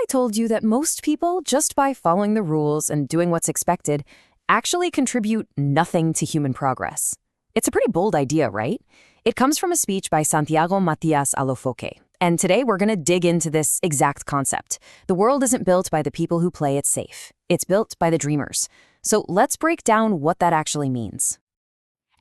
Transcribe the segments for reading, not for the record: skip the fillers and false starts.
I told you that most people, just by following the rules and doing what's expected, actually contribute nothing to human progress? It's a pretty bold idea, right? It comes from a speech by Santiago Matias ALOFOKE. And today we're going to dig into this exact concept. The world isn't built by the people who play it safe. It's built by the dreamers. So let's break down what that actually means.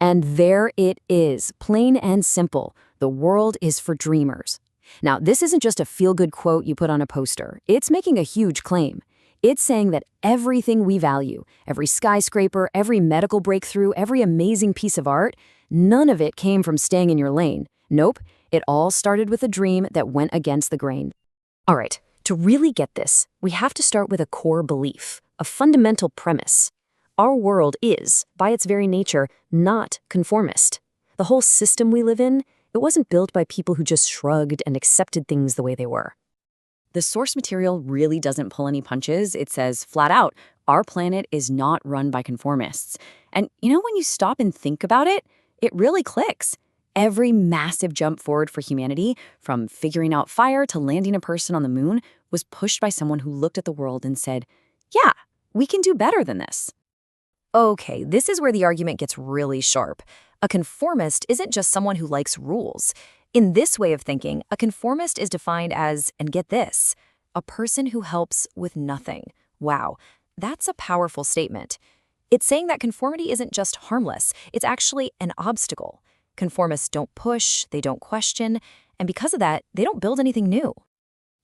And there it is, plain and simple. The world is for dreamers. Now, this isn't just a feel-good quote you put on a poster. It's making a huge claim. It's saying that everything we value, every skyscraper, every medical breakthrough, every amazing piece of art, none of it came from staying in your lane. Nope, it all started with a dream that went against the grain. All right, to really get this, we have to start with a core belief, a fundamental premise. Our world is, by its very nature, not conformist. The whole system we live in, it wasn't built by people who just shrugged and accepted things the way they were. The source material really doesn't pull any punches. It says flat out, our planet is not run by conformists. And when you stop and think about it, it really clicks. Every massive jump forward for humanity, from figuring out fire to landing a person on the moon, was pushed by someone who looked at the world and said, yeah, we can do better than this. Okay, this is where the argument gets really sharp. A conformist isn't just someone who likes rules. In this way of thinking, a conformist is defined as, and get this, a person who helps with nothing. Wow, that's a powerful statement. It's saying that conformity isn't just harmless, it's actually an obstacle. Conformists don't push, they don't question, and because of that, they don't build anything new.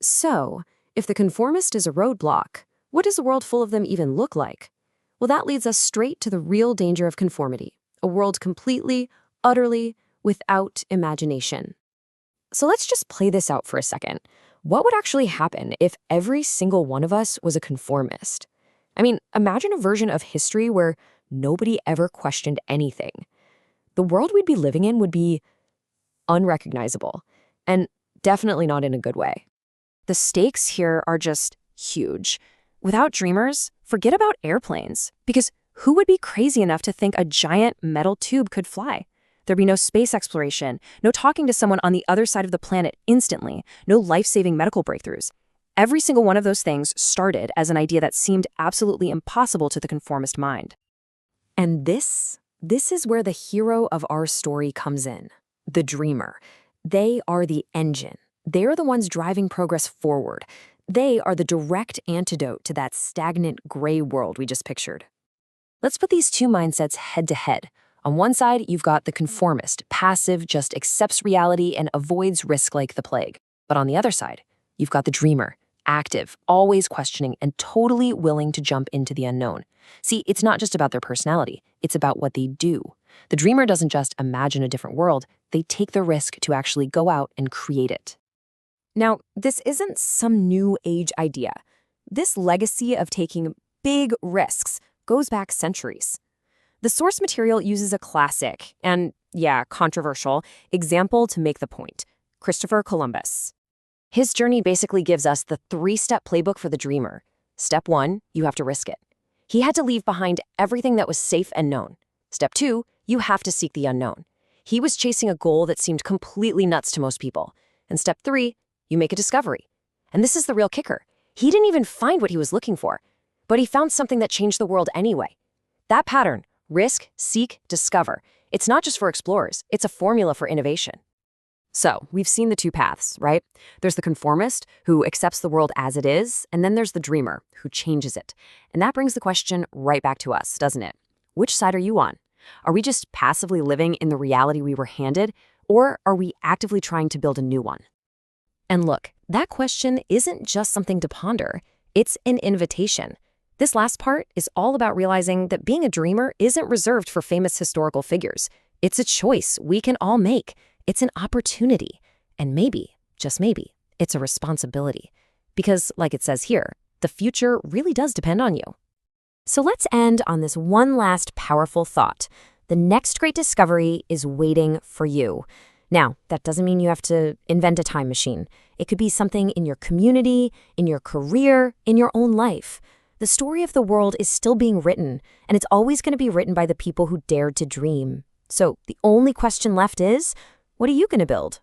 So, if the conformist is a roadblock, what does a world full of them even look like? Well, that leads us straight to the real danger of conformity, a world completely, utterly, without imagination. So let's just play this out for a second. What would actually happen if every single one of us was a conformist? I mean, imagine a version of history where nobody ever questioned anything. The world we'd be living in would be unrecognizable, and definitely not in a good way. The stakes here are just huge. Without dreamers, forget about airplanes, because who would be crazy enough to think a giant metal tube could fly? There'd be no space exploration, no talking to someone on the other side of the planet instantly, no life-saving medical breakthroughs. Every single one of those things started as an idea that seemed absolutely impossible to the conformist mind. And this is where the hero of our story comes in, the dreamer. They are the engine. They're the ones driving progress forward. They are the direct antidote to that stagnant gray world we just pictured. Let's put these two mindsets head to head. On one side, you've got the conformist, passive, just accepts reality and avoids risk like the plague. But on the other side, you've got the dreamer, active, always questioning, and totally willing to jump into the unknown. See, it's not just about their personality, it's about what they do. The dreamer doesn't just imagine a different world, they take the risk to actually go out and create it. Now, this isn't some new age idea. This legacy of taking big risks goes back centuries. The source material uses a classic, and controversial, example to make the point: Christopher Columbus. His journey basically gives us the 3-step playbook for the dreamer. Step 1, you have to risk it. He had to leave behind everything that was safe and known. Step 2, you have to seek the unknown. He was chasing a goal that seemed completely nuts to most people. And step 3, you make a discovery. And this is the real kicker. He didn't even find what he was looking for, but he found something that changed the world anyway. That pattern, risk, seek, discover, it's not just for explorers, it's a formula for innovation. So, we've seen the two paths, right? There's the conformist, who accepts the world as it is, and then there's the dreamer, who changes it. And that brings the question right back to us, doesn't it? Which side are you on? Are we just passively living in the reality we were handed, or are we actively trying to build a new one? And look, that question isn't just something to ponder, it's an invitation. This last part is all about realizing that being a dreamer isn't reserved for famous historical figures. It's a choice we can all make. It's an opportunity. And maybe, just maybe, it's a responsibility. Because, like it says here, the future really does depend on you. So let's end on this one last powerful thought. The next great discovery is waiting for you. Now, that doesn't mean you have to invent a time machine. It could be something in your community, in your career, in your own life. The story of the world is still being written, and it's always going to be written by the people who dared to dream. So the only question left is, what are you going to build?